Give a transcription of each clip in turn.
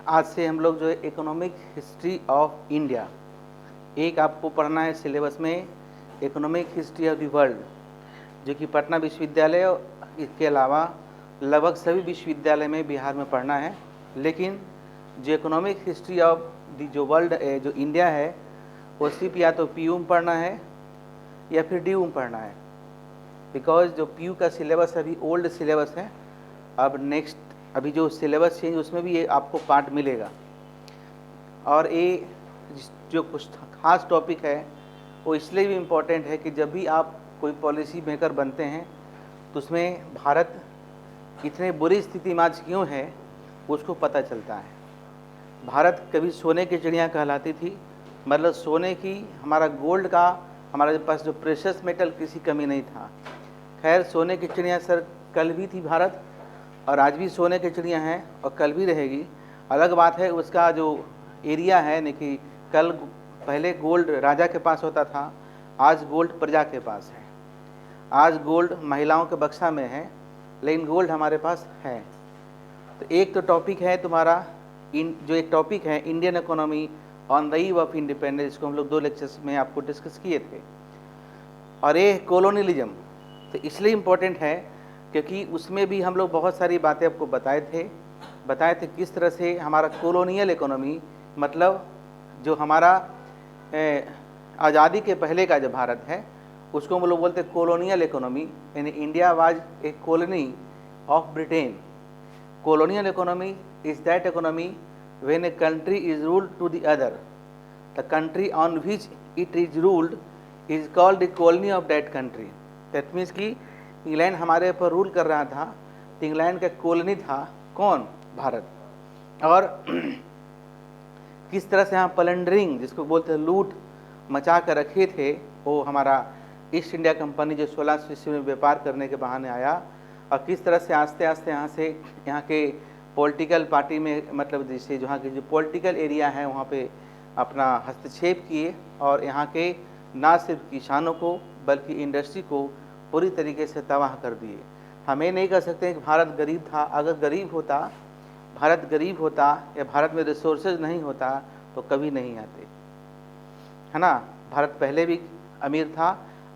आज से हम लोग जो है इकोनॉमिक हिस्ट्री ऑफ इंडिया, एक आपको पढ़ना है सिलेबस में economic history of the world, जो कि पटना विश्वविद्यालय और इसके अलावा लगभग सभी विश्वविद्यालय में बिहार में पढ़ना है। लेकिन जो इकोनॉमिक हिस्ट्री ऑफ दी जो वर्ल्ड जो इंडिया है वो सिर्फ या तो पीयू में पढ़ना है या फिर डी में पढ़ना है, बिकॉज जो पीयू का सिलेबस अभी ओल्ड सिलेबस है। अब नेक्स्ट अभी जो सिलेबस चेंज उसमें भी ये आपको पार्ट मिलेगा। और ये जो कुछ खास टॉपिक है वो इसलिए भी इम्पोर्टेंट है कि जब भी आप कोई पॉलिसी मेकर बनते हैं तो उसमें भारत इतने बुरी स्थिति में आज क्यों है उसको पता चलता है। भारत कभी सोने की चिड़िया कहलाती थी, मतलब सोने की हमारा गोल्ड का हमारे पास जो प्रेशियस मेटल किसी कमी नहीं था। खैर सोने की चिड़िया सर कल भी थी भारत, और आज भी सोने की चिड़िया हैं और कल भी रहेगी। अलग बात है उसका जो एरिया है, नहीं कि कल पहले गोल्ड राजा के पास होता था, आज गोल्ड प्रजा के पास है। आज गोल्ड महिलाओं के बक्सा में है, लेकिन गोल्ड हमारे पास है। तो एक तो टॉपिक है तुम्हारा जो एक टॉपिक है Indian economy on the eve of independence, इसको हम लोग 2 लेक्चर्स में आपको डिस्कस किए थे। और ये कॉलोनियलिज्म तो इसलिए इम्पोर्टेंट है क्योंकि उसमें भी हम लोग बहुत सारी बातें आपको बताए थे किस तरह से हमारा कॉलोनियल इकोनॉमी, मतलब जो हमारा आज़ादी के पहले का जो भारत है उसको हम लोग बोलते हैं कॉलोनियल इकोनॉमी, यानी India was a colony of Britain. Colonial economy is that economy when a country is ruled to the other, the country on which it is ruled is called the colony of that country. That means कि England हमारे ऊपर rule कर रहा था तो England का colony था कौन? भारत। और किस तरह से यहाँ प्लंडरिंग जिसको बोलते हैं लूट मचा कर रखे थे, वो हमारा ईस्ट इंडिया कंपनी जो 1600 ईस्वी में व्यापार करने के बहाने आया, और किस तरह से आस्ते आस्ते यहाँ के पॉलिटिकल पार्टी में, मतलब जैसे जहाँ के जो पॉलिटिकल एरिया है वहाँ पे अपना हस्तक्षेप किए और यहाँ के ना सिर्फ किसानों को बल्कि इंडस्ट्री को पूरी तरीके से तबाह कर दिए। हम ये नहीं कह सकते कि भारत गरीब था। अगर भारत गरीब होता या भारत में रिसोर्सेज नहीं होता तो कभी नहीं आते, है ना। भारत पहले भी अमीर था,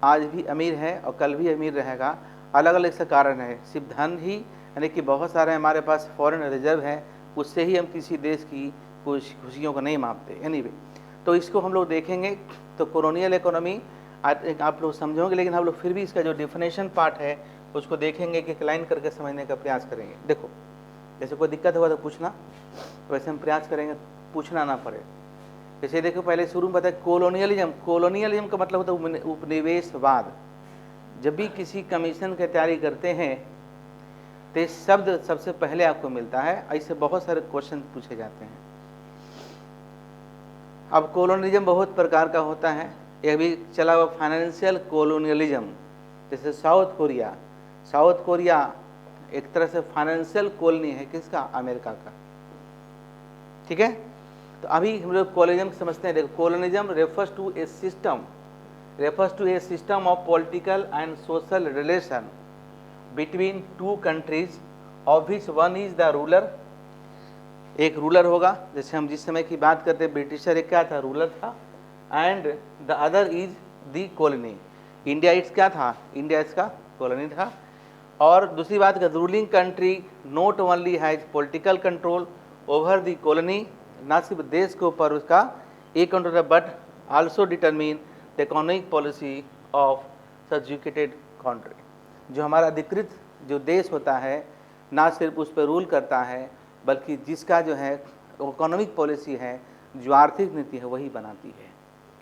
आज भी अमीर है और कल भी अमीर रहेगा। अलग अलग से कारण है, सिर्फ धन ही, यानी कि बहुत सारे हमारे पास फॉरेन रिजर्व है, उससे ही हम किसी देश की खुशियों को नहीं मापते। एनीवे, तो इसको हम लोग देखेंगे। तो कॉलोनियल इकोनॉमी आप लोग समझोगे, लेकिन हम लोग फिर भी इसका जो डिफिनेशन पार्ट है उसको देखेंगे कि एक लाइन करके समझने का प्रयास करेंगे। देखो, जैसे कोई दिक्कत हुआ तो पूछना, वैसे हम प्रयास करेंगे पूछना ना पड़े। जैसे देखो पहले शुरू में बताया कॉलोनियलिज्म का मतलब होता है उपनिवेशवाद। जब भी किसी कमीशन की तैयारी करते हैं तो शब्द सबसे पहले आपको मिलता है। ऐसे बहुत सारे क्वेश्चन पूछे जाते हैं। अब कॉलोनियलिज्म बहुत प्रकार का होता है। यह भी चला हुआ फाइनेंशियल कॉलोनियलिज्म, जैसे साउथ कोरिया एक तरह से फाइनेंशियल कॉलोनी है किसका? अमेरिका का। ठीक है, तो अभी हम लोग कॉलोनियलिज्म समझते हैं। देखो, colonialism refers to a system of political and social relation between 2 countries of which one is the ruler. एक रूलर होगा, जैसे हम जिस समय की बात करते हैं ब्रिटिशर एक क्या था? रूलर था। And the other is the colony. India it's क्या था? इंडिया इसका कॉलोनी था। और दूसरी बात, ruling country not only has political control over the colony, ना सिर्फ देश के ऊपर उसका एक कंट्रोल है, but also determine the economic policy of subjugated country. जो हमारा अधिकृत जो देश होता है ना सिर्फ उस पर रूल करता है, बल्कि जिसका जो है इकोनॉमिक पॉलिसी है, जो आर्थिक नीति है, वही बनाती है।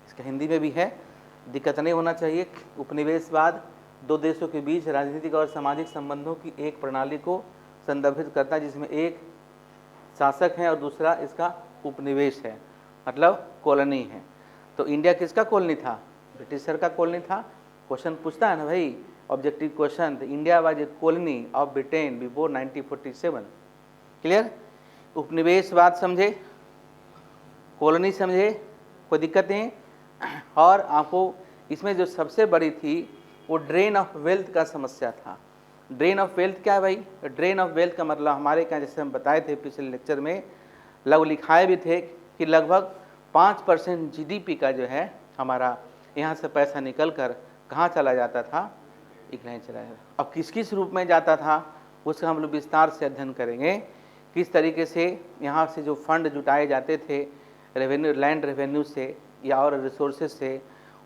इसका हिंदी में भी है, दिक्कत नहीं होना चाहिए। उपनिवेशवाद 2 देशों के बीच राजनीतिक और सामाजिक संबंधों की एक प्रणाली को संदर्भित करता है, जिसमें एक शासक है और दूसरा इसका उपनिवेश है, मतलब कॉलोनी है। तो इंडिया किसका कॉलोनी था? ब्रिटिशर का कॉलोनी था। क्वेश्चन पूछता है ना भाई, objective question, India was a colony of Britain before 1947। Clear? उपनिवेशवाद समझे, कॉलोनी समझे, कोई दिक्कत नहीं। और आपको इसमें जो सबसे बड़ी थी वो ड्रेन ऑफ वेल्थ का समस्या था। ड्रेन ऑफ वेल्थ क्या है भाई? ड्रेन ऑफ वेल्थ का मतलब हमारे क्या, जैसे हम बताए थे पिछले लेक्चर में, लग लिखाए भी थे कि लगभग 5% जीडीपी का जो है हमारा यहाँ से पैसा निकल कर कहाँ चला जाता था, इंग्लैंड चला जाता। अब किस किस रूप में जाता था उसका हम लोग विस्तार से अध्ययन करेंगे, किस तरीके से यहाँ से जो फंड जुटाए जाते थे रेवेन्यू, लैंड रेवेन्यू से या और रिसोर्सेज से,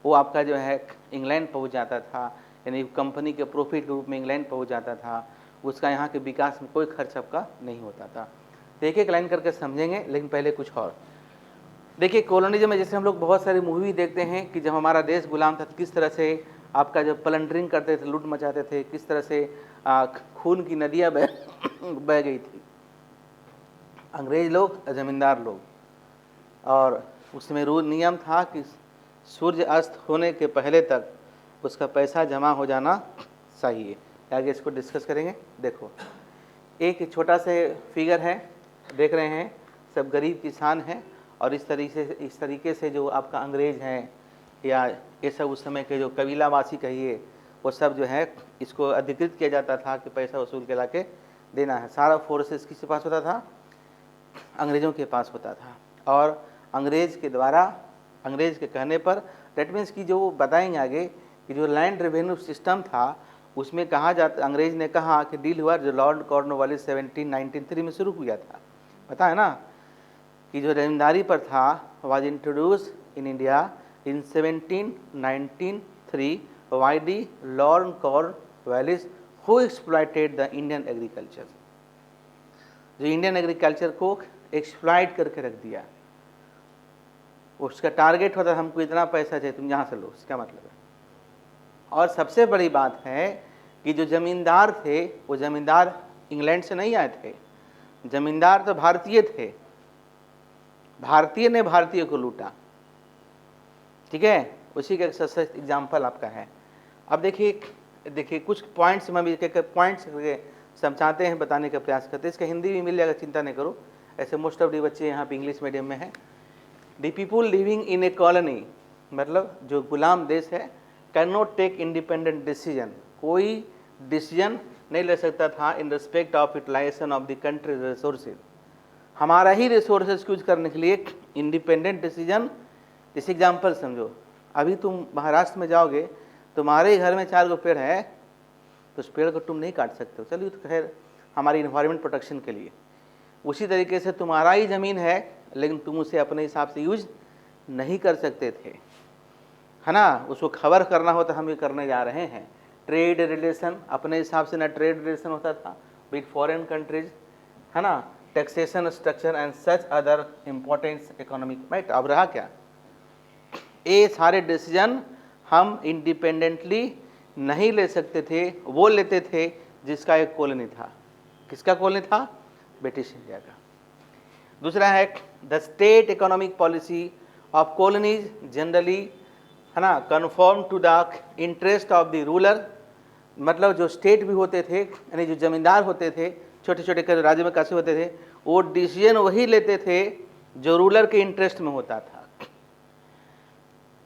वो आपका जो है इंग्लैंड पहुँच जाता था, यानी कंपनी के प्रॉफिट के रूप में इंग्लैंड पहुँच जाता था। उसका यहाँ के विकास में कोई खर्च आपका नहीं होता था। तो एक एक लाइन करके समझेंगे, लेकिन पहले कुछ और देखिए। कॉलोनिज्म में जैसे हम लोग बहुत सारी मूवी देखते हैं कि जब हमारा देश गुलाम था किस तरह से आपका जब प्लंडरिंग करते थे, लूट मचाते थे, किस तरह से खून की नदियाँ बह गई थी, अंग्रेज लोग, जमींदार लोग। और उसमें रूल नियम था कि सूर्य अस्त होने के पहले तक उसका पैसा जमा हो जाना चाहिए। आगे इसको डिस्कस करेंगे। देखो एक छोटा से फिगर है, देख रहे हैं, सब गरीब किसान हैं और इस तरीके से जो आपका अंग्रेज हैं या ये सब उस समय के जो कबीलावासी कहिए, वो सब जो है इसको अधिकृत किया जाता था कि पैसा वसूल के ला के देना है। सारा फोर्सेस किसके पास होता था, अंग्रेज़ों के पास होता था। और अंग्रेज़ के द्वारा, अंग्रेज़ के कहने पर, दैट मीन्स कि जो बताएंगे आगे कि जो लैंड रेवेन्यू सिस्टम था उसमें कहा जाता, अंग्रेज़ ने कहा कि डील हुआ जो लॉर्ड कॉर्नवालिस 1793 में शुरू किया था, पता है ना, कि जो जमींदारी पर था was introduce in India in 1793 by the Lord Cornwallis who exploited the Indian agriculture. जो इंडियन एग्रीकल्चर को एक्सप्लॉइट करके रख दिया, उसका टारगेट होता हमको इतना पैसा चाहिए, तुम यहाँ से लो, इसका मतलब है। और सबसे बड़ी बात है कि जो ज़मींदार थे वो ज़मींदार इंग्लैंड से नहीं आए थे, ज़मींदार तो भारतीय थे, भारतीय ने भारतीय को लूटा, ठीक है। उसी का एक सशक्त एग्जाम्पल आपका है। अब देखिए कुछ पॉइंट्स में भी पॉइंट्स समझाते हैं, बताने का प्रयास करते हैं। इसका हिंदी भी मिल जाएगा, चिंता नहीं करो। ऐसे मोस्ट ऑफ दी बच्चे यहाँ पे इंग्लिश मीडियम में हैं। The people living in a colony, मतलब जो गुलाम देश है, can not take independent decision, कोई डिसीजन नहीं ले सकता था in respect of utilization of the country resources. हमारा ही रिसोर्सेज यूज करने के लिए इंडिपेंडेंट डिसीजन। जैसे एग्जाम्पल समझो, अभी तुम महाराष्ट्र में जाओगे, तुम्हारे घर में 4 पेड़ है, तो उस पेड़ को तुम नहीं काट सकते हो, चलिए तो खैर हमारी इन्वायरमेंट प्रोटेक्शन के लिए। उसी तरीके से तुम्हारा ही ज़मीन है, लेकिन तुम उसे अपने हिसाब से यूज नहीं कर सकते थे, है ना। उसको खबर करना हो तो हम ये करने जा रहे हैं। ट्रेड रिलेशन अपने हिसाब से ना ट्रेड रिलेशन होता था विद फॉरेन कंट्रीज, है ना। Taxation structure and such other important economic matter. अब रहा क्या, ये सारे डिसीजन हम इंडिपेंडेंटली नहीं ले सकते थे, वो लेते थे जिसका एक कॉलोनी था। किसका कॉलोनी था, ब्रिटिश इंडिया का। दूसरा है the state economic policy of colonies generally, है ना, confirm to the interest of the ruler. मतलब जो स्टेट भी होते थे, यानी जो जमींदार होते थे, छोटे छोटे राज्य में कैसे होते थे, वो डिसीजन वही लेते थे जो रूलर के इंटरेस्ट में होता था।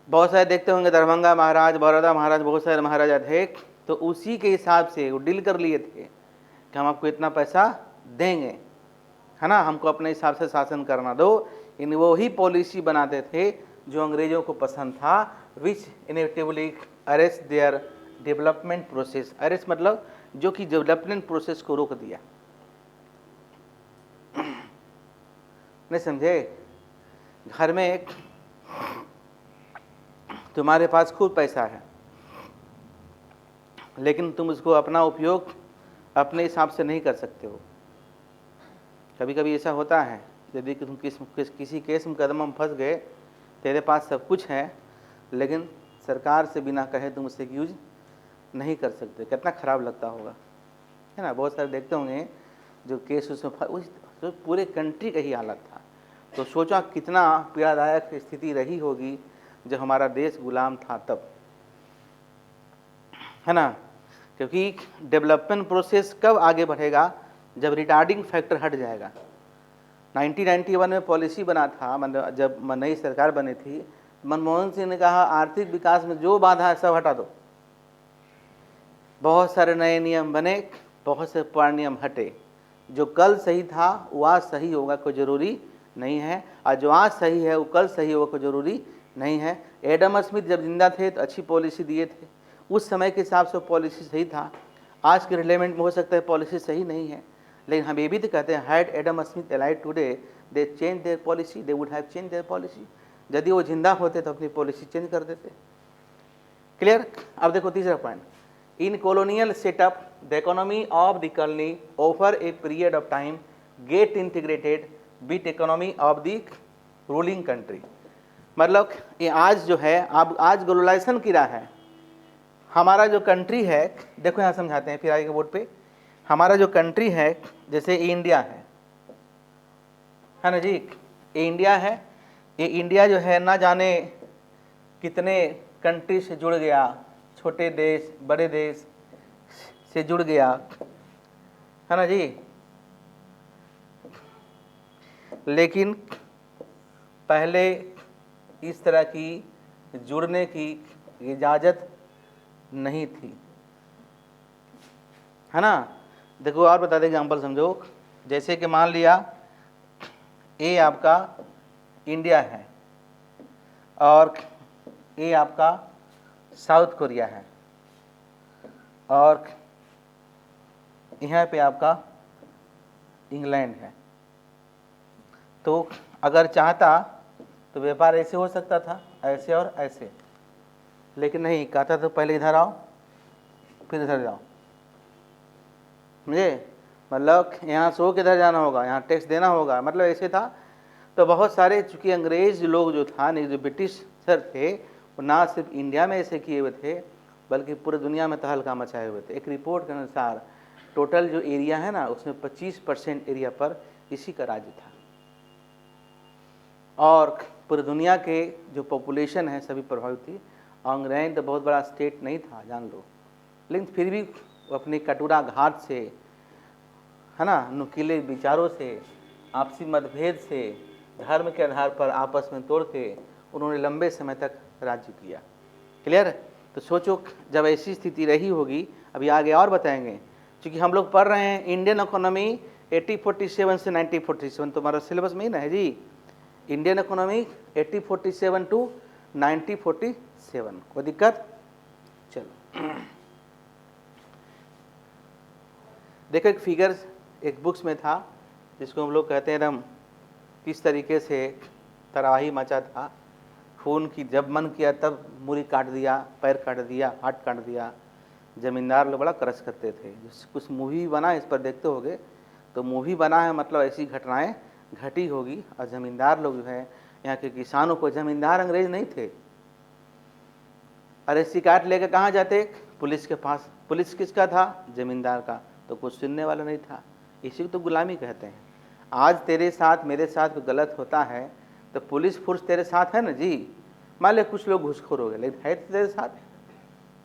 बहुत सारे देखते होंगे दरभंगा महाराज, बड़ौदा महाराज, बहुत सारे महाराजा थे, तो उसी के हिसाब से वो डील कर लिए थे कि हम आपको इतना पैसा देंगे, है ना, हमको अपने हिसाब से शासन करना दो। इन वो ही पॉलिसी बनाते थे जो अंग्रेजों को पसंद था, which inevitably arrest their development process. Arrest मतलब जो कि डेवलपमेंट प्रोसेस को रोक दिया। नहीं समझे, घर में एक तुम्हारे पास खूब पैसा है, लेकिन तुम उसको अपना उपयोग अपने हिसाब से नहीं कर सकते हो। कभी कभी ऐसा होता है, यदि तुम किसी केस मुकदमा में फंस गए, तेरे पास सब कुछ है, लेकिन सरकार से बिना कहे तुम उससे यूज नहीं कर सकते, कितना खराब लगता होगा, है ना। बहुत सारे देखते होंगे जो केस उसमें तो पूरे कंट्री का ही हालत था। तो सोचा कितना पीड़ादायक स्थिति रही होगी जब हमारा देश गुलाम था तब, है ना। क्योंकि डेवलपमेंट प्रोसेस कब आगे बढ़ेगा, जब रिटार्डिंग फैक्टर हट जाएगा। 1991 में पॉलिसी बना था, मतलब जब नई सरकार बनी थी, मनमोहन सिंह ने कहा आर्थिक विकास में जो बाधा है सब हटा दो। बहुत सारे नए नियम बने, बहुत से पुराने नियम हटे। जो कल सही था वो आज सही होगा कोई ज़रूरी नहीं है, और जो आज सही है वो कल सही हो कोई जरूरी नहीं है। एडम स्मिथ जब जिंदा थे तो अच्छी पॉलिसी दिए थे, उस समय के हिसाब से पॉलिसी सही था। आज के रिलेवेंट में हो सकता है पॉलिसी सही नहीं है, लेकिन हम ये भी तो कहते हैं had Adam Smith alive today they change their policy, they would have change their policy. यदि वो जिंदा होते तो अपनी पॉलिसी चेंज कर देते। क्लियर। अब देखो तीसरा point, in colonial setup the economy of the colony over a period of time get integrated with economy of the ruling country। मतलब ये आज जो है, अब आज ग्लोबलाइजेशन की राह है। हमारा जो कंट्री है, देखो यहाँ समझाते हैं फिर आगे के बोर्ड पे। हमारा जो कंट्री है, जैसे इंडिया है ना जी, ये इंडिया है। ये इंडिया जो है ना जाने कितने कंट्री से जुड़ गया, छोटे देश बड़े देश से जुड़ गया, है ना जी। लेकिन पहले इस तरह की जुड़ने की इजाज़त नहीं थी, है ना। देखो और बता दें एग्जाम्पल समझो, जैसे कि मान लिया ये आपका इंडिया है और ये आपका साउथ कोरिया है, और यहाँ पे आपका इंग्लैंड है। तो अगर चाहता तो व्यापार ऐसे हो सकता था, ऐसे और ऐसे, लेकिन नहीं, कहता तो पहले इधर आओ फिर इधर जाओ, समझे। मतलब यहाँ से किधर जाना होगा, यहाँ टैक्स देना होगा, मतलब ऐसे था। तो बहुत सारे, चूँकि अंग्रेज लोग जो था, नहीं जो ब्रिटिश सर थे, वो ना सिर्फ इंडिया में ऐसे किए हुए थे बल्कि पूरी दुनिया में तहलका मचाए हुए थे। एक रिपोर्ट के अनुसार टोटल जो एरिया है ना, उसमें 25% एरिया पर इसी का राज्य था, और पूरी दुनिया के जो पॉपुलेशन है सभी प्रभावित थी। इंग्लैंड तो बहुत बड़ा स्टेट नहीं था, जान लो, लेकिन फिर भी अपनी कटुरा घाट से, है ना, नुकीले विचारों से, आपसी मतभेद से, धर्म के आधार पर आपस में तोड़ के उन्होंने लंबे समय तक राज्य किया। क्लियर। तो सोचो जब ऐसी स्थिति रही होगी, अभी आगे और बताएंगे, क्योंकि हम लोग पढ़ रहे हैं इंडियन इकोनॉमी 1847 से 1947, तो हमारा सिलेबस में ही ना है जी। इंडियन इकोनॉमी 1847 टू 1947, कोई दिक्कत। चलो देखो, एक फिगर एक बुक्स में था जिसको हम लोग कहते हैं एकदम किस तरीके से तबाही मचा था। खून की, जब मन किया तब मूरी काट दिया, पैर काट दिया, हाथ काट दिया। ज़मींदार लोग बड़ा क्रश करते थे। कुछ मूवी बना इस पर देखते होगे, तो मूवी बना है मतलब ऐसी घटनाएं घटी होगी। और ज़मींदार लोग जो है, यहाँ के किसानों को, ज़मींदार अंग्रेज नहीं थे, अरे शिकायत लेकर कहाँ जाते, पुलिस के पास। पुलिस किसका था, ज़मींदार का, तो कुछ सुनने वाला नहीं था। इसी को तो गुलामी कहते हैं। आज तेरे साथ मेरे साथ कोई गलत होता है तो पुलिस फोर्स तेरे साथ है ना जी। मान ले कुछ लोग घुसखोर हो गए, लेकिन है तो तेरे साथ,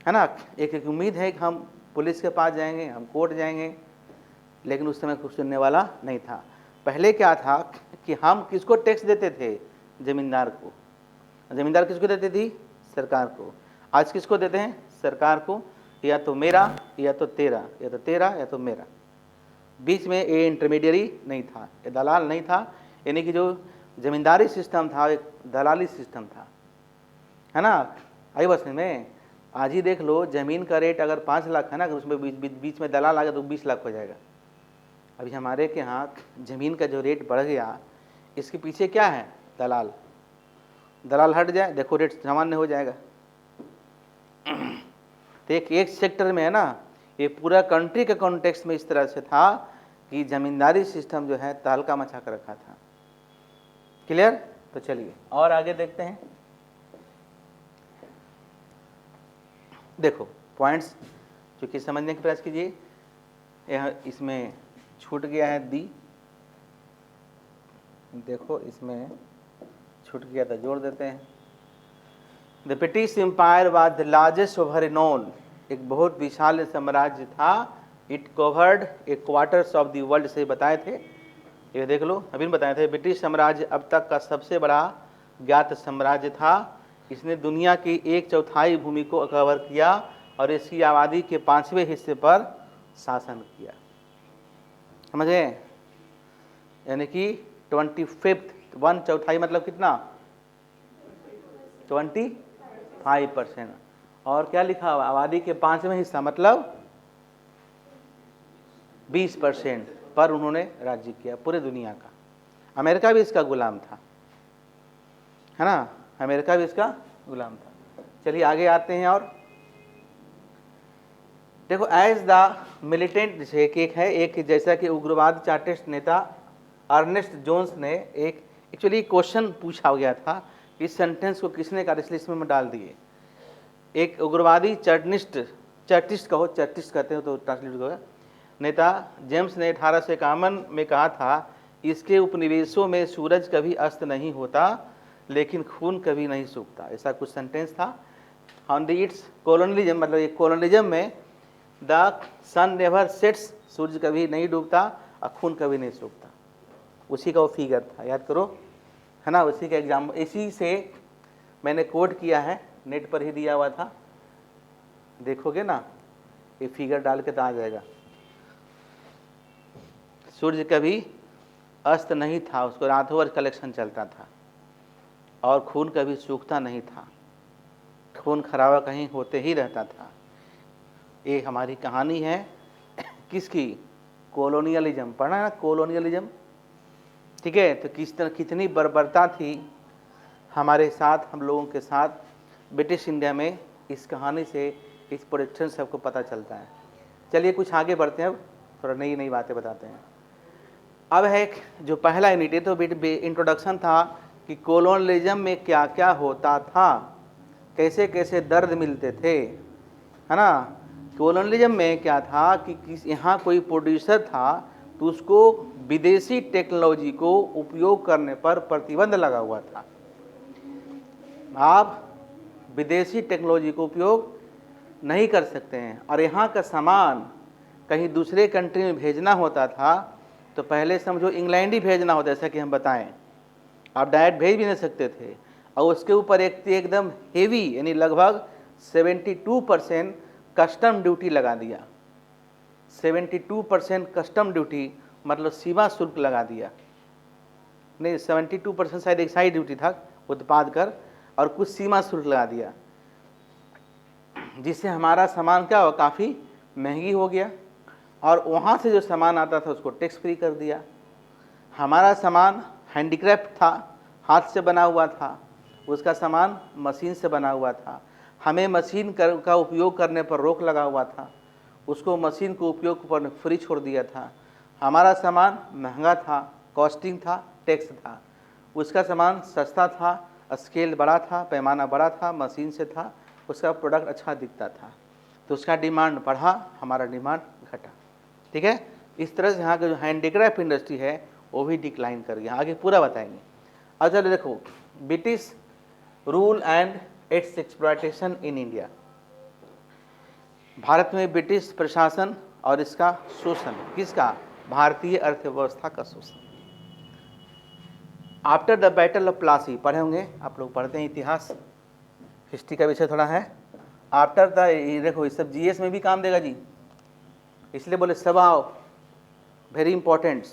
है ना। एक उम्मीद है कि हम पुलिस के पास जाएंगे, हम कोर्ट जाएंगे, लेकिन उस समय कुछ सुनने वाला नहीं था। पहले क्या था कि हम किसको टैक्स देते थे, ज़मींदार को। ज़मींदार किसको देती थी, सरकार को। आज किसको देते हैं, सरकार को। या तो मेरा या तो तेरा, या तो तेरा या तो मेरा, बीच में ये इंटरमीडियरी नहीं था, ये दलाल नहीं था। यानी कि जो ज़मींदारी सिस्टम था एक दलाली सिस्टम था, है ना। आई बस में आज ही देख लो, ज़मीन का रेट अगर 5 लाख है ना, अगर उसमें बीच में दलाल आ गया तो 20 लाख हो जाएगा। अभी हमारे के यहाँ ज़मीन का जो रेट बढ़ गया, इसके पीछे क्या है, दलाल। दलाल हट जाए, देखो रेट सामान्य हो जाएगा। तो एक सेक्टर में है ना, ये पूरा कंट्री के कॉन्टेक्स्ट में इस तरह से था कि ज़मींदारी सिस्टम जो है तहलका मचा कर रखा था। क्लियर। तो चलिए और आगे देखते हैं। देखो पॉइंट्स चूँकि समझने की प्रयास कीजिए। यह इसमें छूट गया है दी, देखो इसमें छूट गया था, जोड़ देते हैं। The British empire was the largest over known, एक बहुत विशाल साम्राज्य था। It covered a quarters of the world, से बताए थे, ये देख लो अभी बताए थे। ब्रिटिश साम्राज्य अब तक का सबसे बड़ा ज्ञात साम्राज्य था। इसने दुनिया की 1/4 भूमि को कवर किया और इसकी आबादी के 5वें हिस्से पर शासन किया, समझे। यानी कि 25th 1/4 मतलब कितना 25%। और क्या लिखा हुआ, आबादी के 5वां हिस्सा मतलब 20% पर उन्होंने राज्य किया पूरे दुनिया का। अमेरिका भी इसका गुलाम था, है ना, अमेरिका भी इसका गुलाम था। चलिए आगे आते हैं। और देखो, एज द मिलिटेंट, जैसे एक है एक, जैसा कि उग्रवाद चार्टिस्ट नेता अर्नेस्ट जोन्स ने एक एक्चुअली क्वेश्चन पूछा गया था, इस सेंटेंस को किसने कहा, इसलिए इसमें डाल दिए। एक उग्रवादी चार्टिस्ट कहो, चार्टिस्ट कहते हो तो ट्रांसलेट होगा, नेता जेम्स ने 1851 में कहा था, इसके उपनिवेशों में सूरज कभी अस्त नहीं होता लेकिन खून कभी नहीं सूखता, ऐसा कुछ सेंटेंस था। ऑन द इट्स कॉलोनियलिज्म, मतलब ये कॉलोनियलिज्म में द सन नेवर सेट्स, सूर्य कभी नहीं डूबता और खून कभी नहीं सूखता, उसी का वो फिगर था, याद करो, है ना, उसी का एग्जाम, इसी से मैंने कोट किया है, नेट पर ही दिया हुआ था, देखोगे ना ये फिगर डाल के तो आ जाएगा। सूर्य कभी अस्त नहीं था, उसको रातों भर कलेक्शन चलता था, और खून कभी सूखता नहीं था, खून खराबा कहीं होते ही रहता था। ये हमारी कहानी है किसकी, कॉलोनियलिज्म, पढ़ा है ना कॉलोनियलिज्म, ठीक है। तो किस तरह कितनी बर्बरता थी हमारे साथ, हम लोगों के साथ ब्रिटिश इंडिया में, इस कहानी से, इस प्रोडक्शन से सबको पता चलता है। चलिए कुछ आगे बढ़ते हैं, अब थोड़ा नई नई बातें बताते हैं। अब है एक जो पहला यूनिट है, तो इंट्रोडक्शन था कि कॉलोनियलिज्म में क्या क्या होता था, कैसे कैसे दर्द मिलते थे, है ना। कॉलोनियलिज्म में क्या था कि यहाँ कोई प्रोड्यूसर था तो उसको विदेशी टेक्नोलॉजी को उपयोग करने पर प्रतिबंध लगा हुआ था। आप विदेशी टेक्नोलॉजी को उपयोग नहीं कर सकते हैं, और यहाँ का सामान कहीं दूसरे कंट्री में भेजना होता था तो पहले समझो इंग्लैंड ही भेजना होता, जैसा कि हम बताएं, आप डायरेक्ट भेज भी नहीं सकते थे, और उसके ऊपर एकदम हेवी, यानी लगभग 72% कस्टम ड्यूटी लगा दिया। 72% कस्टम ड्यूटी मतलब सीमा शुल्क लगा दिया, नहीं 72% शायद एक्साइज ड्यूटी था उत्पाद कर, और कुछ सीमा शुल्क लगा दिया, जिससे हमारा सामान क्या हो, काफ़ी महंगी हो गया, और वहाँ से जो सामान आता था उसको टैक्स फ्री कर दिया। हमारा सामान हैंडीक्राफ्ट था, हाथ से बना हुआ था, उसका सामान मशीन से बना हुआ था, हमें मशीन का उपयोग करने पर रोक लगा हुआ था, उसको मशीन को उपयोग पर फ्री छोड़ दिया था। हमारा सामान महंगा था, कॉस्टिंग था, टैक्स था, उसका सामान सस्ता था, स्केल बड़ा था, पैमाना बड़ा था, मशीन से था, उसका प्रोडक्ट अच्छा दिखता था, तो उसका डिमांड बढ़ा, हमारा डिमांड घटा, ठीक है। इस तरह से यहाँ का जो हैंडीक्राफ्ट इंडस्ट्री है वो भी डिक्लाइन कर गया, आगे पूरा बताएंगे। अब चलो देखो, British rule and it's exploitation in India, Bharat में ब्रिटिश प्रशासन और इसका शोषण, किसका, भारतीय अर्थव्यवस्था का शोषण। After the battle of Plassey, पढ़े होंगे आप लोग, पढ़ते हैं इतिहास, हिस्ट्री का विषय थोड़ा है। आफ्टर द, देखो ये सब जीएस में भी काम देगा जी, इसलिए बोले सब आओ, वेरी इंपॉर्टेंट,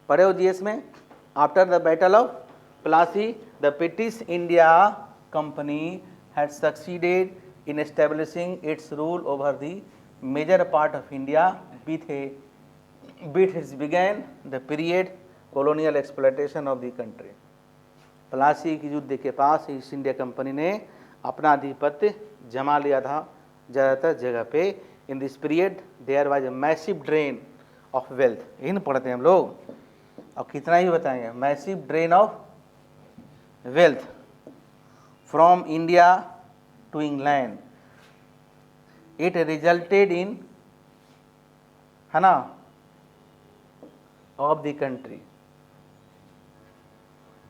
पढ़े हो जीएस में। After the battle of Plassey the British India Company had succeeded in establishing its rule over the major part of India with its began the period colonial exploitation of the country। Plassey की युद्ध के पास east India company ने अपना आधिपत्य जमा लिया था ज़्यादातर जगह पे। In this period there was a massive drain of wealth, यही ना पढ़ते हैं हम लोग, और कितना ही बताएंगे, massive drain of wealth from India to England, it resulted in, है ना, of the country,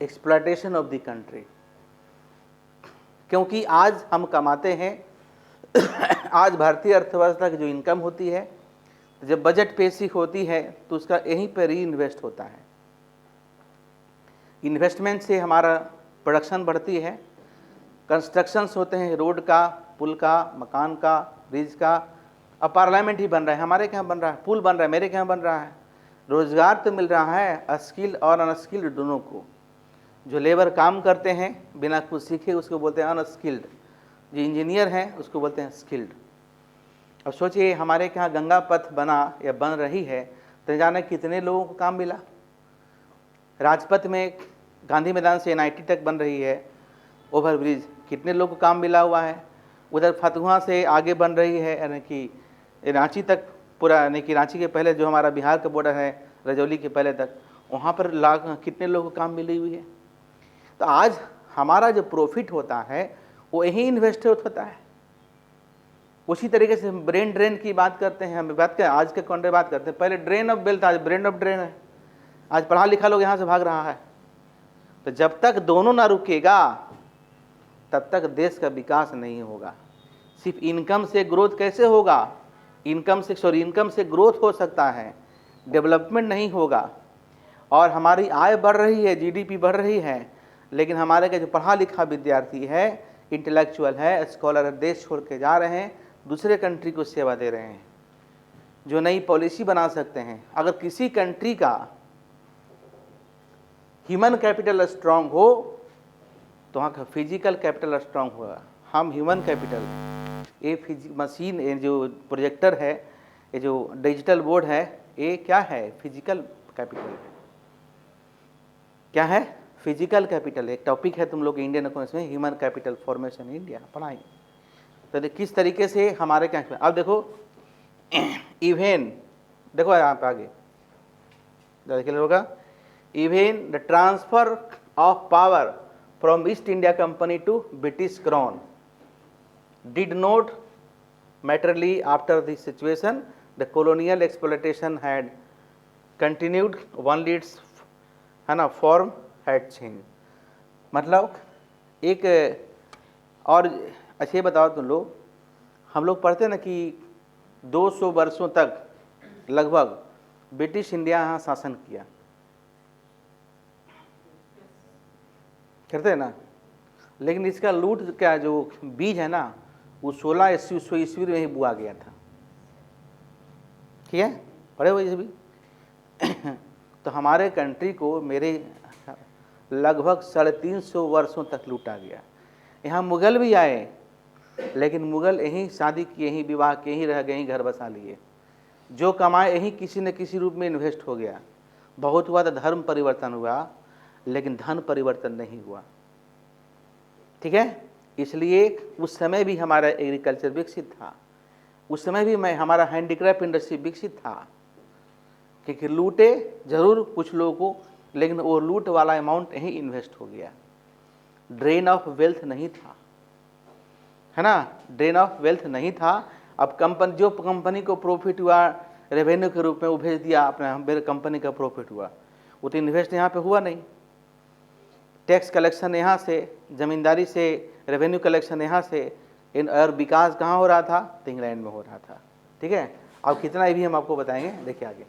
exploitation of the country। क्योंकि आज हम कमाते हैं आज भारतीय अर्थव्यवस्था की जो इनकम होती है, जब बजट पेशी होती है तो उसका यहीं पर री इन्वेस्ट होता है, इन्वेस्टमेंट से हमारा प्रोडक्शन बढ़ती है, कंस्ट्रक्शंस होते हैं, रोड का, पुल का, मकान का, ब्रिज का, अब पार्लियामेंट ही बन रहा है, हमारे क्या बन रहा है, पुल बन रहा है, मेरे क्या बन रहा है, रोजगार तो मिल रहा है स्किल और अनस्किल्ड दोनों को। जो लेबर काम करते हैं बिना कुछ सीखे उसको बोलते हैं अनस्किल्ड, जो इंजीनियर हैं उसको बोलते हैं स्किल्ड। अब सोचिए हमारे यहाँ गंगा पथ बना या बन रही है तो जाने कितने लोगों को काम मिला। राजपथ में गांधी मैदान से NIT तक बन रही है ओवरब्रिज, कितने लोगों को काम मिला हुआ है। उधर फतुहा से आगे बन रही है यानी कि रांची तक पूरा, यानी कि रांची के पहले जो हमारा बिहार का बॉर्डर है रजौली के पहले तक, वहाँ पर कितने लोगों को काम मिली हुई है। तो आज हमारा जो प्रॉफिट होता है वो यही इन्वेस्टमेंट होता है। उसी तरीके से हम ब्रेन ड्रेन की बात करते हैं, हम बात करें आज के कॉन्ट्रे बात करते हैं, पहले ड्रेन ऑफ वेल्थ, आज ब्रेन ऑफ ड्रेन है। आज पढ़ा लिखा लोग यहाँ से भाग रहा है। तो जब तक दोनों ना रुकेगा तब तक देश का विकास नहीं होगा। सिर्फ इनकम से ग्रोथ कैसे होगा, इनकम से ग्रोथ हो सकता है, डेवलपमेंट नहीं होगा। और हमारी आय बढ़ रही है, GDP बढ़ रही है, लेकिन हमारे का जो पढ़ा लिखा विद्यार्थी है, इंटेलेक्चुअल है, स्कॉलर देश छोड़ के जा रहे हैं, दूसरे कंट्री को सेवा दे रहे हैं, जो नई पॉलिसी बना सकते हैं। अगर किसी कंट्री का ह्यूमन कैपिटल स्ट्रांग हो तो वहाँ का फिजिकल कैपिटल स्ट्रांग होगा। हम ह्यूमन कैपिटल, ये मशीन, ये जो प्रोजेक्टर है, ये जो डिजिटल बोर्ड है, ये क्या है, फिजिकल कैपिटल। क्या है, फिजिकल कैपिटल। एक टॉपिक है तुम लोग इंडियन इकोनॉमिक्स में, ह्यूमन कैपिटल फॉर्मेशन इंडिया पढ़ाएंगे। तो किस तरीके से हमारे क्या, अब देखो इवेन, देखो यहाँ पे आगे ज़्यादा होगा, even the transfer of power from East India Company to British crown did not materially after this situation. The colonial exploitation had continued, only its है ना form had changed। मतलब एक और अच्छे बताओ तुम लोग, हम लोग पढ़ते हैं ना कि 200 वर्षों तक लगभग ब्रिटिश इंडिया यहाँ शासन किया, करते हैं ना। लेकिन इसका लूट का जो बीज है ना वो 1600 ईस्वी में ही बुआ गया था। ठीक है, पढ़े हुए भी। तो हमारे कंट्री को मेरे लगभग 350 वर्षों तक लूटा गया। यहाँ मुग़ल भी आए, लेकिन मुग़ल यहीं शादी किए, यहीं विवाह किए, यहीं रह गए, यहीं घर बसा लिए। जो कमाए यहीं किसी न किसी रूप में इन्वेस्ट हो गया। बहुत हुआ तो धर्म परिवर्तन हुआ, लेकिन धन परिवर्तन नहीं हुआ। ठीक है, इसलिए उस समय भी हमारा एग्रीकल्चर विकसित था, उस समय भी हमारा हैंडीक्राफ्ट इंडस्ट्री विकसित था, क्योंकि लूटे जरूर कुछ लोगों को, लेकिन वो लूट वाला अमाउंट यहीं इन्वेस्ट हो गया। ड्रेन ऑफ वेल्थ नहीं था, है ना, ड्रेन ऑफ वेल्थ नहीं था। अब जो कंपनी को प्रॉफिट हुआ रेवेन्यू के रूप में वो भेज दिया अपने कंपनी का प्रॉफिट हुआ, वो तो इन्वेस्ट यहाँ पे हुआ नहीं। टैक्स कलेक्शन यहाँ से, ज़मींदारी से रेवेन्यू कलेक्शन यहाँ से, और विकास कहाँ हो रहा था, तो इंग्लैंड में हो रहा था। ठीक है, अब कितना ये भी हम आपको बताएंगे। देखिए आगे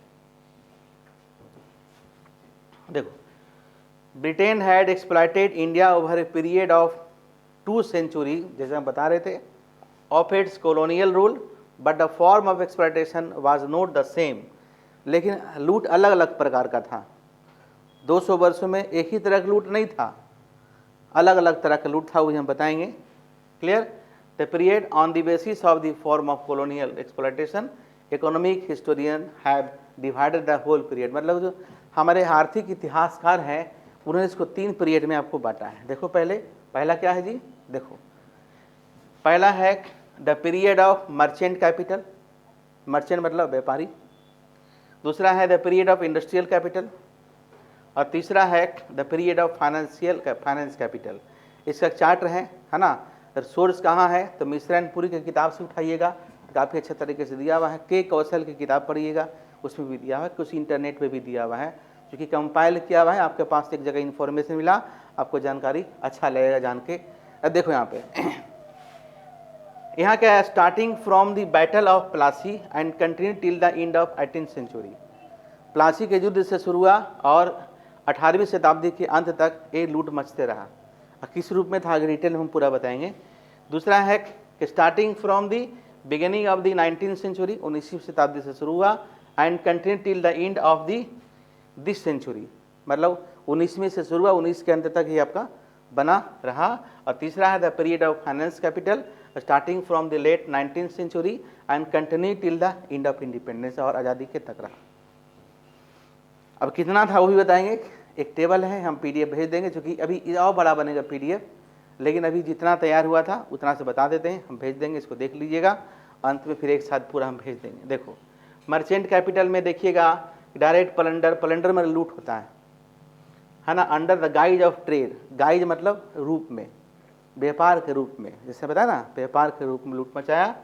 देखो, Britain had exploited India over a period of 2 century, जैसे हम बता रहे थे, of its colonial rule, but the form of exploitation was not the same. लेकिन लूट अलग अलग प्रकार का था। 200 वर्षों में एक ही तरह का लूट नहीं था, अलग अलग तरह का लूट था, वो हम बताएंगे। Clear, the period on the basis of the form of colonial exploitation, economic historian have divided the whole period. मतलब जो हमारे आर्थिक इतिहासकार हैं उन्होंने इसको 3 पीरियड में आपको बांटा है। देखो पहला क्या है जी, देखो पहला है the period of merchant capital, merchant मतलब व्यापारी। दूसरा है the period of industrial capital, और तीसरा है the period of finance capital. इसका चार्ट है ना। सोर्स कहाँ है, तो मिश्रणपुरी की किताब से उठाइएगा, काफ़ी अच्छे तरीके से दिया हुआ है। के कौशल की किताब पढ़िएगा, उसमें भी दिया हुआ है, कुछ इंटरनेट पे भी दिया हुआ है, क्योंकि कंपाइल किया हुआ है। आपके पास एक जगह इन्फॉर्मेशन मिला, आपको जानकारी अच्छा लगेगा जान के। अब देखो यहाँ पे यहाँ क्या है, starting from the battle of Plassey and continue till the end of 18th century. Plassey के युद्ध से शुरू हुआ और 18वीं शताब्दी के अंत तक ये लूट मचते रहा। किस रूप में था आगे डिटेल में हम पूरा बताएंगे। दूसरा है कि starting from the beginning of the 19th century, 19वीं शताब्दी से शुरू हुआ, and continue till the end of this century, मतलब 19वीं से शुरू हुआ, 19 के अंत तक ही आपका बना रहा। और तीसरा है the period of finance capital starting from the late 19th century and continue till the end of independence, और आज़ादी के तक रहा। अब कितना था वो भी बताएंगे, एक टेबल है, हम PDF भेज देंगे, क्योंकि अभी और बड़ा बनेगा PDF, लेकिन अभी जितना तैयार हुआ था उतना से बता देते हैं, हम भेज देंगे, इसको देख लीजिएगा, अंत में फिर एक साथ पूरा हम भेज देंगे। देखो मर्चेंट कैपिटल में देखिएगा डायरेक्ट प्लंडर, प्लंडर में लूट होता है ना, under the guys of trade, guys मतलब रूप में, व्यापार के रूप में, जैसे बताया ना, व्यापार के रूप में लूट मचाया।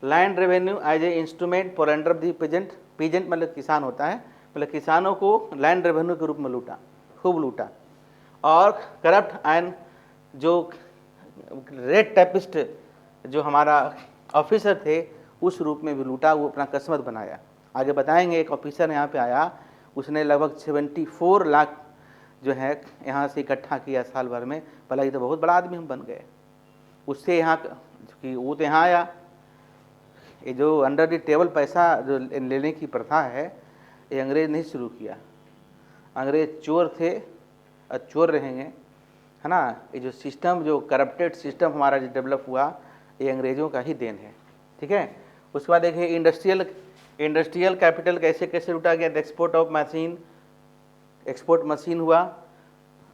Land revenue as a instrument plunder the peasant, peasant मतलब किसान होता है, मतलब किसानों को लैंड रेवेन्यू के रूप में लूटा, खूब लूटा। और करप्ट एंड जो रेड टेपिस्ट जो हमारा ऑफिसर थे उस रूप में भी लूटा, वो अपना किस्मत बनाया। आगे बताएंगे, एक ऑफिसर यहाँ पे आया, उसने लगभग 74 लाख जो है यहाँ से इकट्ठा किया साल भर में। भला ये तो बहुत बड़ा आदमी हम बन गए उससे, यहाँ कि वो तो यहाँ आया। ये जो अंडर द टेबल पैसा जो लेने की प्रथा है, ये अंग्रेज नहीं शुरू किया, अंग्रेज चोर थे और चोर रहेंगे, है ना। ये जो सिस्टम, जो करप्टेड सिस्टम हमारा जो डेवलप हुआ, ये अंग्रेज़ों का ही देन है, ठीक है। उसके बाद देखिए इंडस्ट्रियल कैपिटल कैसे कैसे लूटा गया। Export of machine, export machine हुआ,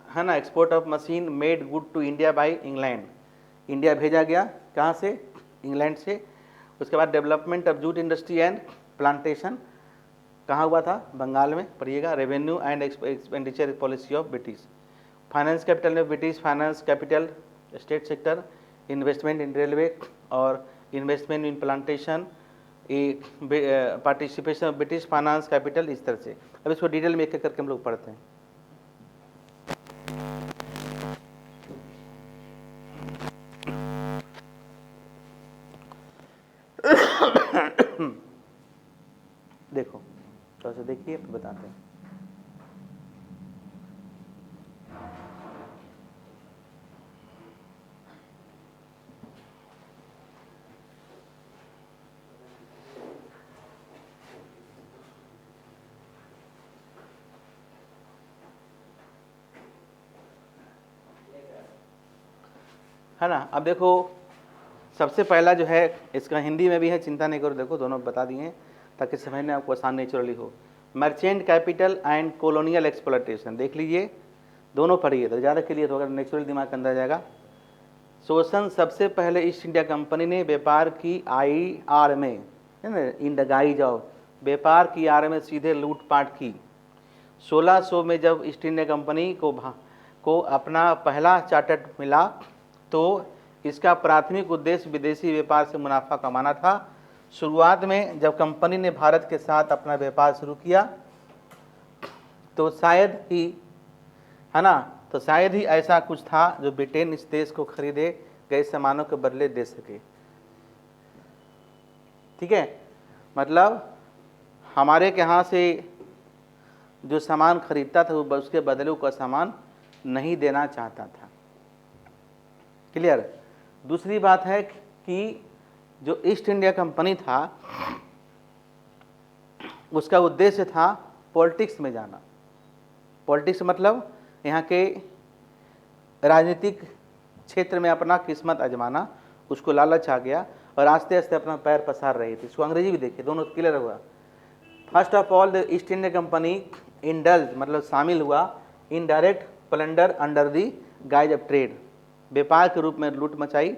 है ना, export of machine made good to India by England, India भेजा गया, कहाँ से, इंग्लैंड से। उसके बाद development of jute industry and plantation कहाँ हुआ था, बंगाल में, पढ़िएगा। Revenue and expenditure policy of British. Finance capital में British finance capital, state sector, investment in railway और investment in plantation, participation of British finance capital, इस तरह से। अब इसको डिटेल में एक एक करके हम लोग पढ़ते हैं। देखो थोड़ा सा देखिए, फिर बताते हैं। है ना। अब देखो सबसे पहला जो है, इसका हिंदी में भी है, चिंता नहीं करो, देखो दोनों बता दिए हैं ताकि समझने आपको आसान नेचुरली हो। Merchant capital and colonial exploitation, देख लीजिए, दोनों पढ़िए तो ज़्यादा क्लियर होगा, नेचुरल दिमाग के अंदर जाएगा। शोषण सबसे पहले ईस्ट इंडिया कंपनी ने व्यापार की आड़ में, है ना, इन द गाइज ऑफ, व्यापार की आड़ में सीधे लूटपाट की। 1600 में जब ईस्ट इंडिया कंपनी को अपना पहला चार्टर मिला तो इसका प्राथमिक उद्देश्य विदेशी व्यापार से मुनाफा कमाना था। शुरुआत में जब कंपनी ने भारत के साथ अपना व्यापार शुरू किया तो शायद ही, है ना, तो शायद ही ऐसा कुछ था जो ब्रिटेन इस देश को खरीदे गए सामानों के बदले दे सके, ठीक है। मतलब हमारे के यहाँ से जो सामान खरीदता था वो उसके बदले का सामान नहीं देना चाहता था, क्लियर। दूसरी बात है कि जो ईस्ट इंडिया कंपनी था उसका उद्देश्य था पॉलिटिक्स में जाना। पॉलिटिक्स मतलब यहाँ के राजनीतिक क्षेत्र में अपना किस्मत आजमाना, उसको लालच आ गया और आस्ते आस्ते अपना पैर पसार रही थी। इसको अंग्रेजी भी देखिए, दोनों क्लियर हुआ। First of all the East India Company indulge मतलब शामिल हुआ in direct plunder under the guise of trade, व्यापार के रूप में लूट मचाई।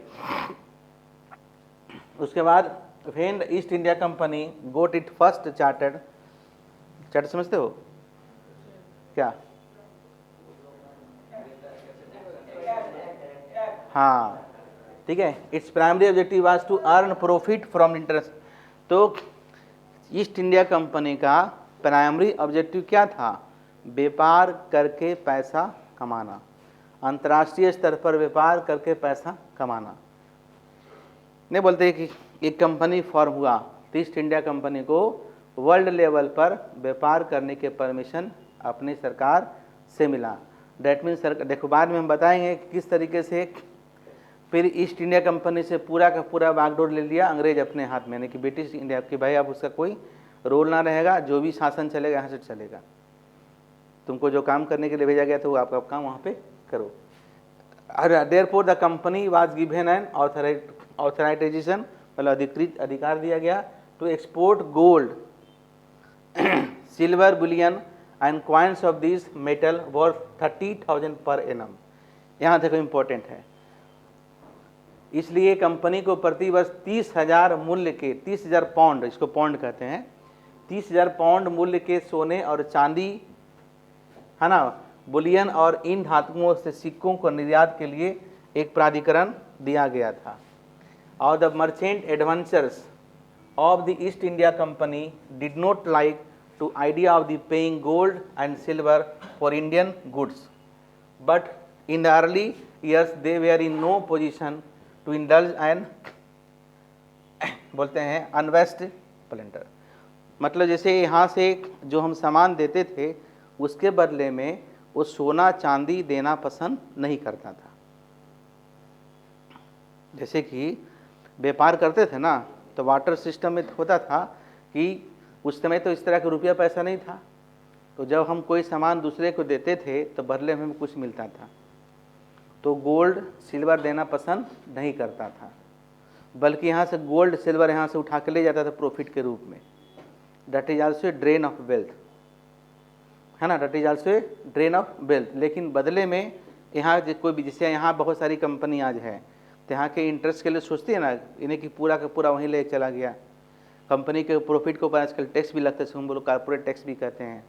उसके बाद when East India Company got it first charter समझते हो क्या, हाँ ठीक है। Its primary objective was to earn profit from interest. तो ईस्ट इंडिया कंपनी का प्राइमरी ऑब्जेक्टिव क्या था, व्यापार करके पैसा कमाना, अंतर्राष्ट्रीय स्तर पर व्यापार करके पैसा कमाना। नहीं बोलते कि एक कंपनी फॉर्म हुआ तो ईस्ट इंडिया कंपनी को वर्ल्ड लेवल पर व्यापार करने के परमिशन अपनी सरकार से मिला। डैट मीन्स देखो बाद में हम बताएंगे कि किस तरीके से फिर ईस्ट इंडिया कंपनी से पूरा का पूरा बागडोर ले लिया अंग्रेज अपने हाथ में, यानी कि ब्रिटिश इंडिया की भाई अब उसका कोई रोल ना रहेगा, जो भी शासन चलेगा यहाँ से चलेगा। तुमको जो काम करने के लिए भेजा गया था वो आपका काम वहाँ पे करो। Therefore the company was given an authorization, मतलब अधिकृत अधिकार दिया गया to export gold, silver bullion and coins of this metal worth 30,000 per annum. यहाँ देखो इम्पोर्टेंट है, इसलिए कंपनी को प्रतिवर्ष 30,000 मूल्य के 30,000 पाउंड, इसको पाउंड कहते हैं, 30,000 पाउंड मूल्य के सोने और चांदी, है ना, बुलियन और इन धातुओं से सिक्कों को निर्यात के लिए एक प्राधिकरण दिया गया था। और the merchant adventures of the East India Company did not like to idea of the paying gold and silver for Indian goods, but in the early years they were in no position to indulge and बोलते हैं अनवेस्ट planter. मतलब जैसे यहाँ से जो हम सामान देते थे उसके बदले में वो सोना चांदी देना पसंद नहीं करता था। जैसे कि व्यापार करते थे ना, तो वाटर सिस्टम में होता था कि उस समय तो इस तरह का रुपया पैसा नहीं था, तो जब हम कोई सामान दूसरे को देते थे तो बदले में कुछ मिलता था, तो गोल्ड सिल्वर देना पसंद नहीं करता था, बल्कि यहाँ से गोल्ड सिल्वर यहाँ से उठा के ले जाता था प्रॉफिट के रूप में। That is also a drain of wealth, है ना, that is also a drain of wealth. लेकिन बदले में यहाँ कोई भी, जैसे यहाँ बहुत सारी कंपनी आज है, तो यहाँ के इंटरेस्ट के लिए सोचती है ना, इन्हें कि पूरा का पूरा वहीं ले चला गया। कंपनी के प्रॉफिट के ऊपर आजकल टैक्स भी लगता है, हम लोग कॉर्पोरेट टैक्स भी कहते हैं।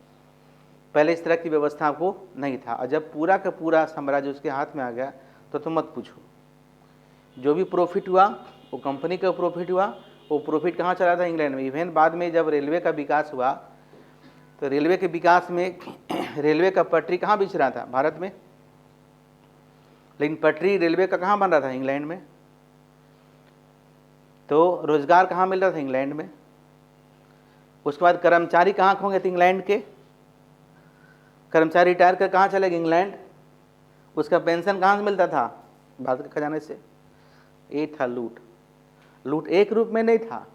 पहले इस तरह की व्यवस्था को नहीं था, और जब पूरा का पूरा साम्राज्य उसके हाथ में आ गया तो मत पूछो, जो भी प्रॉफिट हुआ वो कंपनी का प्रॉफिट हुआ, वो प्रॉफिट कहाँ चला था? इंग्लैंड में। इवन बाद में जब रेलवे का विकास हुआ तो रेलवे के विकास में रेलवे का पटरी कहाँ बिछ रहा था? भारत में। लेकिन पटरी रेलवे का कहाँ बन रहा था? इंग्लैंड में। तो रोजगार कहाँ मिल रहा था? इंग्लैंड में। उसके बाद कर्मचारी कहाँ खोगे थे? इंग्लैंड के। कर्मचारी रिटायर कर कहाँ चले गए? इंग्लैंड। उसका पेंशन कहाँ से मिलता था? भारत के खजाने से। ये था लूट। लूट एक रूप में नहीं था,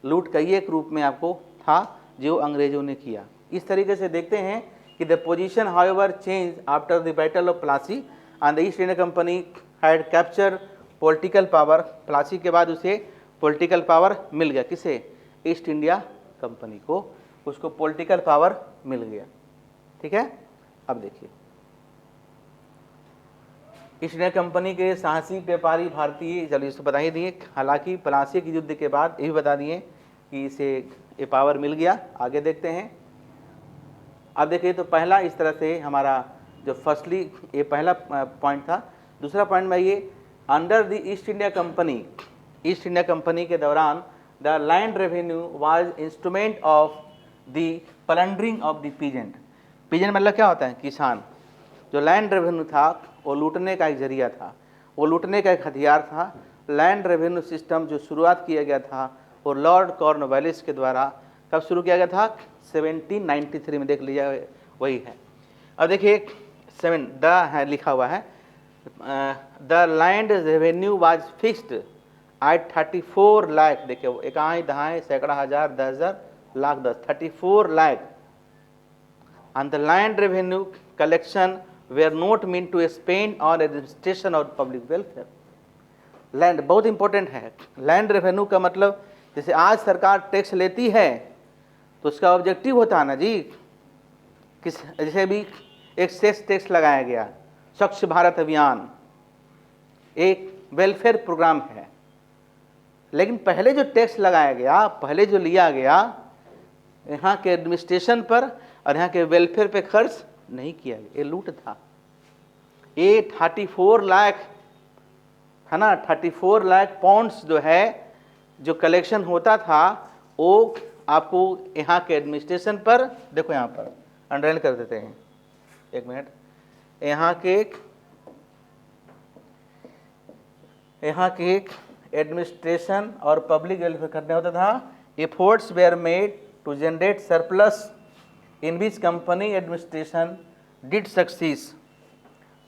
लूट कई एक रूप में आपको था जो अंग्रेजों ने किया। इस तरीके से देखते हैं कि the position however change after the battle of Plassey and the East India Company had capture political power. Plassey के बाद उसे पॉलिटिकल पावर मिल गया। किसे? ईस्ट इंडिया कंपनी को, उसको पॉलिटिकल पावर मिल गया। ठीक है, अब देखिए ईस्ट इंडिया कंपनी के साहसी व्यापारी भारतीय, चलिए इसको बता ही दिए। हालांकि प्लासी के युद्ध के बाद ये भी बता दिए कि इसे ये पावर मिल गया। आगे देखते हैं। अब देखिए, तो पहला इस तरह से हमारा जो फर्स्टली ये पहला पॉइंट था। दूसरा पॉइंट में ये, under the East India company, east India company के दौरान the land revenue was instrument of the plundering of the peasant. Peasant मतलब क्या होता है? किसान। जो लैंड रेवेन्यू था वो लूटने का एक जरिया था, वो लूटने का एक हथियार था। लैंड रेवेन्यू सिस्टम जो शुरुआत किया गया था वो लॉर्ड कॉर्नवालिस के द्वारा कब शुरू किया गया था? 1793 में। देख लीजिए वही है। अब देखिए 7 द है लिखा हुआ है, the land revenue was fixed at 34 lakh. देखिए इकाई दहाई सैकड़ा हजार 10,000 lakh 10 34 lakh. And the land revenue collection were not mean to spend on administration और पब्लिक वेलफेयर। लैंड बहुत इंपॉर्टेंट है। लैंड रेवेन्यू का मतलब, जैसे आज सरकार टैक्स लेती है तो उसका ऑब्जेक्टिव होता है ना जी, किस, जैसे भी एक सेस टैक्स लगाया गया, स्वच्छ भारत अभियान एक वेलफेयर प्रोग्राम है। लेकिन पहले जो टैक्स लगाया गया, पहले जो लिया गया, यहाँ के एडमिनिस्ट्रेशन पर और यहाँ के वेलफेयर पे खर्च नहीं किया गया, ये लूट था। ये 34 लाख है ना, 34 लाख पाउंड्स जो है, जो कलेक्शन होता था वो आपको यहाँ के एडमिनिस्ट्रेशन पर, देखो यहाँ पर अंडरलाइन कर देते हैं, एक मिनट, यहाँ के एडमिनिस्ट्रेशन और पब्लिक वेलफेयर करने होता था। Efforts were made to generate surplus in which company administration did success.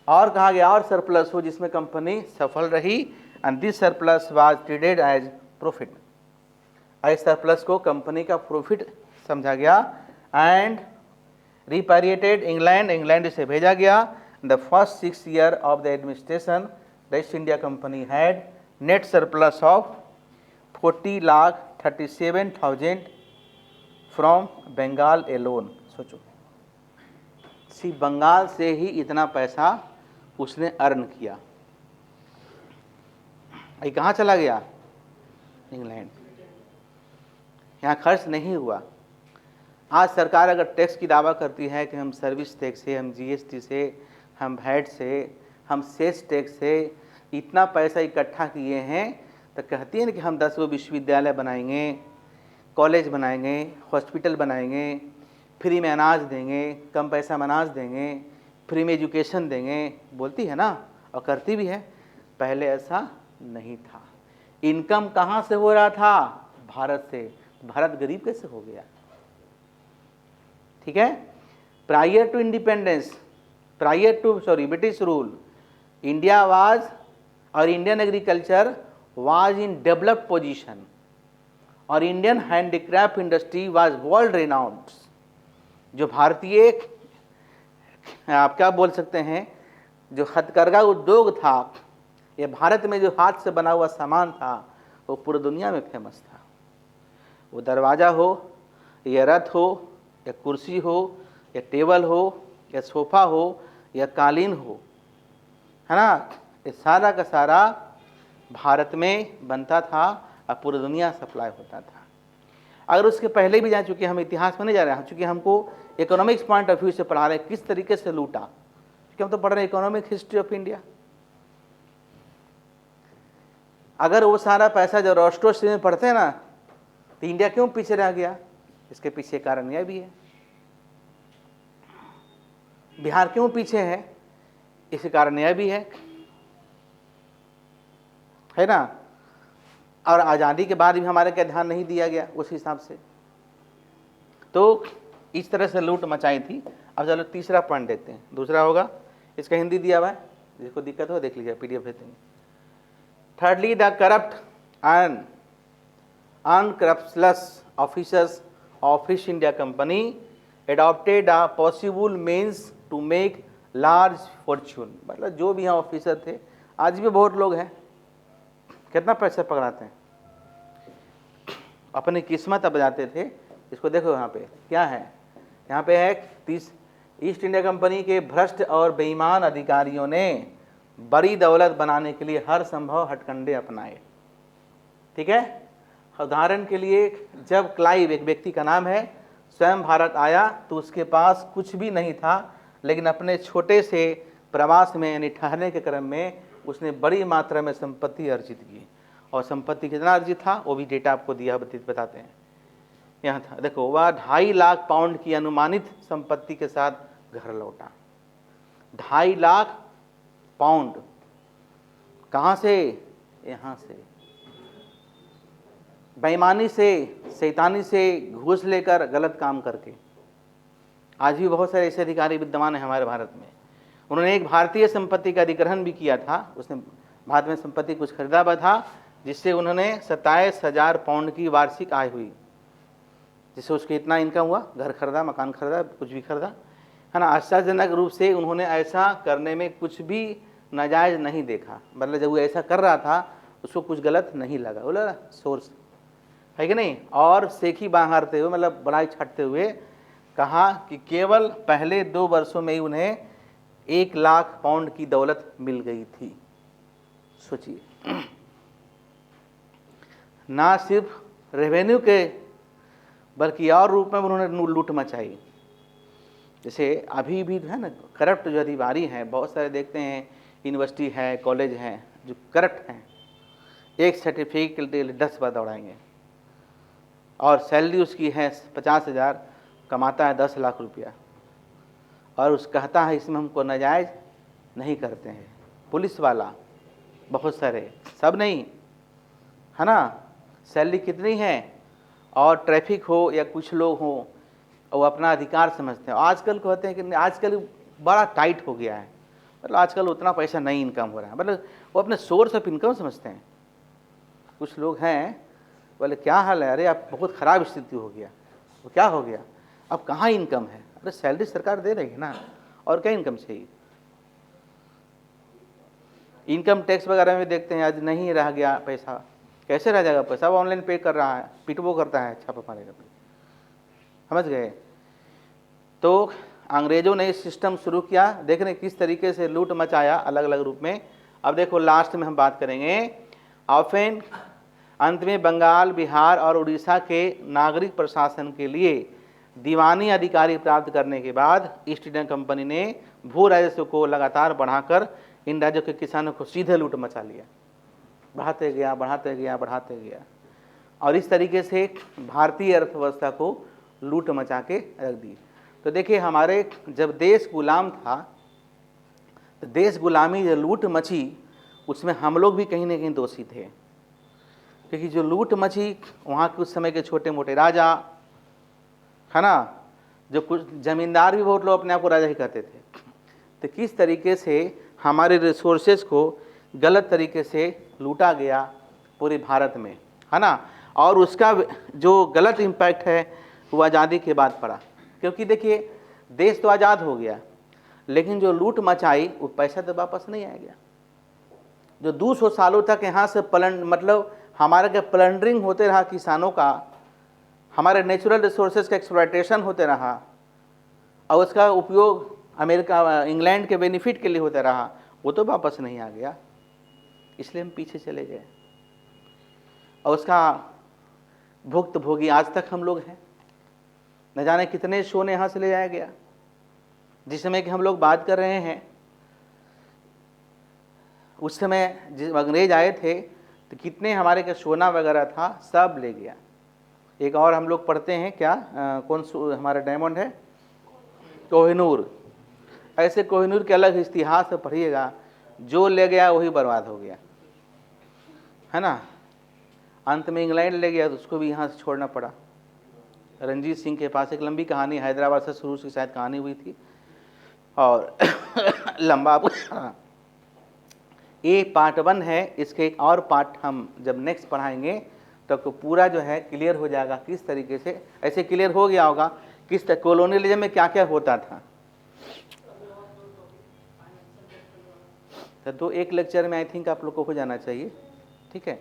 और कहा गया और सरप्लस हो जिसमें कंपनी सफल रही, and this surplus was treated as profit. इस सरप्लस को कंपनी का प्रॉफिट समझा गया। एंड रिपैरिएटेड इंग्लैंड, इंग्लैंड से भेजा गया। The first 6 year of the administration the East India Company had net surplus of 40,37,000 from Bengal alone. सोचो, सिर्फ बंगाल से ही इतना पैसा उसने अर्न किया। ये कहाँ चला गया? इंग्लैंड। यहाँ खर्च नहीं हुआ। आज सरकार अगर टैक्स की दावा करती है कि हम सर्विस टैक्स से, हम जीएसटी से, हम वैट से, हम सेस टैक्स से इतना पैसा इकट्ठा किए हैं, तो कहती है ना कि हम 10 गो विश्वविद्यालय बनाएंगे, कॉलेज बनाएंगे, हॉस्पिटल बनाएंगे, फ्री में अनाज देंगे, कम पैसा में अनाज देंगे, फ्री में एजुकेशन देंगे, बोलती है ना, और करती भी है। पहले ऐसा नहीं था। इनकम कहाँ से हो रहा था? भारत से। भारत गरीब कैसे हो गया? ठीक है। Prior to independence, prior to British rule, India was और Indian agriculture was in developed position और Indian handicraft industry was world renowned. जो भारतीय, आप क्या बोल सकते हैं, जो हथकरघा उद्योग था, ये भारत में जो हाथ से बना हुआ सामान था, वो पूरी दुनिया में फेमस था। वो दरवाज़ा हो, या रथ हो, या कुर्सी हो, या टेबल हो, या सोफ़ा हो, या कालीन हो, है ना, ये सारा का सारा भारत में बनता था और पूरी दुनिया सप्लाई होता था। अगर उसके पहले भी जा चुके, हम इतिहास में नहीं जा रहे हैं, चूँकि हमको इकोनॉमिक्स पॉइंट ऑफ व्यू से पढ़ा रहे हैं किस तरीके से लूटा, क्योंकि हम तो पढ़ रहे हैं इकोनॉमिक हिस्ट्री ऑफ इंडिया। अगर वो सारा पैसा जो राष्ट्रों में पढ़ते हैं ना, तो इंडिया क्यों पीछे रह गया? इसके पीछे कारण यह भी है। बिहार क्यों पीछे है? इसके कारण यह भी है ना। और आज़ादी के बाद भी हमारे क्या ध्यान नहीं दिया गया उस हिसाब से। तो इस तरह से लूट मचाई थी। अब चलो तीसरा पॉइंट देखते हैं। दूसरा होगा, इसका हिंदी दिया हुआ है, जिसको दिक्कत हो देख लीजिए, पीडीएफ भेज देंगे। Thirdly, the corrupt and unscrupulous officers of East India Company adopted a possible means to make large fortune। मतलब जो भी यहाँ ऑफिसर थे, आज भी बहुत लोग हैं, कितना पैसा पकड़ाते हैं, अपनी किस्मत बजाते थे। इसको देखो यहाँ पे क्या है, यहाँ पे है 30 ईस्ट इंडिया कंपनी के भ्रष्ट और बेईमान अधिकारियों ने बड़ी दौलत बनाने के लिए हर संभव हथकंडे अपनाए। ठीक है। उदाहरण के लिए, जब क्लाइव, एक व्यक्ति का नाम है, स्वयं भारत आया तो उसके पास कुछ भी नहीं था, लेकिन अपने छोटे से प्रवास में यानी ठहरने के क्रम में उसने बड़ी मात्रा में संपत्ति अर्जित की। और संपत्ति कितना अर्जित था वो भी डेटा आपको दिया बताते हैं। यहाँ था, देखो, वह 2.5 लाख पाउंड की अनुमानित संपत्ति के साथ घर लौटा। 2.5 लाख पाउंड कहाँ से? यहाँ से, बेईमानी से, शैतानी से, घूस लेकर, गलत काम करके। आज भी बहुत सारे ऐसे अधिकारी विद्यमान हैं हमारे भारत में। उन्होंने एक भारतीय संपत्ति का अधिग्रहण भी किया था। उसने बाद में संपत्ति कुछ खरीदा हुआ था, जिससे उन्होंने 27,000 पाउंड की वार्षिक आय हुई, जिससे उसके इतना इनकम हुआ, घर खरीदा, मकान खरीदा, कुछ भी खरीदा, है ना। आश्चर्यजनक रूप से उन्होंने ऐसा करने में कुछ भी नाजायज़ नहीं देखा। मतलब जब वो ऐसा कर रहा था उसको कुछ गलत नहीं लगा, बोला सोर्स है कि नहीं। और सेखी बांगरते हुए, मतलब बड़ाई छाटते हुए कहा कि केवल पहले 2 वर्षों में ही उन्हें 1 लाख पाउंड की दौलत मिल गई थी। सोचिए, ना सिर्फ रेवेन्यू के बल्कि और रूप में उन्होंने लूट मचाई। जैसे अभी भी है ना, करप्ट जो अधिकारी हैं बहुत सारे देखते हैं, यूनिवर्सिटी है, कॉलेज हैं जो करप्ट हैं, एक सर्टिफिकेट के लिए 10 बार दौड़ाएंगे, और सैलरी उसकी है 50,000, कमाता है 10 लाख रुपया, और उस कहता है इसमें हमको नाजायज़ नहीं करते हैं। पुलिस वाला बहुत सारे, सब नहीं, है ना। सैलरी कितनी है, और ट्रैफिक हो या कुछ लोग हों, वो अपना अधिकार समझते हैं। आजकल कहते हैं कि आजकल बड़ा टाइट हो गया है, मतलब आजकल उतना पैसा नहीं इनकम हो रहा है, मतलब वो अपने सोर्स ऑफ इनकम समझते हैं। कुछ लोग हैं बोले क्या हाल है, अरे आप बहुत ख़राब स्थिति हो गया, वो क्या हो गया, अब कहाँ इनकम है, अरे सैलरी सरकार दे रही है ना, और क्या इनकम चाहिए। इनकम टैक्स वगैरह में देखते हैं आज नहीं रह गया पैसा, कैसे रह जाएगा पैसा, वो ऑनलाइन पे कर रहा है, पिटवो करता है छापा मारेगा, समझ गए। तो अंग्रेजों ने इस सिस्टम शुरू किया, देख रहे किस तरीके से लूट मचाया अलग अलग रूप में। अब देखो लास्ट में हम बात करेंगे ऑफेन, अंत में बंगाल, बिहार और उड़ीसा के नागरिक प्रशासन के लिए दीवानी अधिकारी प्राप्त करने के बाद ईस्ट इंडिया कंपनी ने भू राजस्व को लगातार बढ़ाकर इन राज्यों के किसानों को सीधे लूट मचा लिया, बढ़ाते गया बढ़ाते गया बढ़ाते गया, और इस तरीके से भारतीय अर्थव्यवस्था को लूट मचा के रख दी। तो देखिए हमारे जब देश गुलाम था, तो देश गुलामी जो लूट मची उसमें हम लोग भी कहीं ना कहीं दोषी थे, क्योंकि जो लूट मची वहाँ के उस समय के छोटे मोटे राजा है ना, जो कुछ जमींदार भी बहुत लोग अपने आप को राजा ही कहते थे, तो किस तरीके से हमारे रिसोर्सेज को गलत तरीके से लूटा गया पूरे भारत में, है ना। और उसका जो गलत इम्पैक्ट है वो आज़ादी के बाद पड़ा, क्योंकि देखिए देश तो आज़ाद हो गया, लेकिन जो लूट मचाई वो पैसा तो वापस नहीं आ गया। जो 200 सालों तक यहाँ से मतलब हमारे क्या प्लंडरिंग होते रहा किसानों का, हमारे नेचुरल रिसोर्सेज का एक्सप्लॉयटेशन होते रहा, और उसका उपयोग अमेरिका इंग्लैंड के बेनिफिट के लिए होता रहा, वो तो वापस नहीं आ गया, इसलिए हम पीछे चले गए, और उसका भुक्तभोगी आज तक हम लोग हैं। न जाने कितने सोने यहाँ से ले जाया गया। जिस समय की हम लोग बात कर रहे हैं, उस समय जिस अंग्रेज आए थे तो कितने हमारे का सोना वगैरह था सब ले गया। एक और हम लोग पढ़ते हैं क्या, हमारा डायमंड है कोहिनूर, ऐसे कोहिनूर के अलग इतिहास पढ़िएगा, जो ले गया वही बर्बाद हो गया, है ना। अंत में इंग्लैंड ले गया तो उसको भी यहाँ से छोड़ना पड़ा। रंजीत सिंह के पास एक लंबी कहानी, हैदराबाद से शुरू से शायद कहानी हुई थी, और लंबा ये पार्ट 1 है। इसके एक और पार्ट हम जब नेक्स्ट पढ़ाएंगे तो पूरा जो है क्लियर हो जाएगा किस तरीके से, ऐसे क्लियर हो गया होगा किस कॉलोनियलिज्म में क्या क्या होता था। तो एक लेक्चर में आई थिंक आप लोग को हो जाना चाहिए, ठीक है।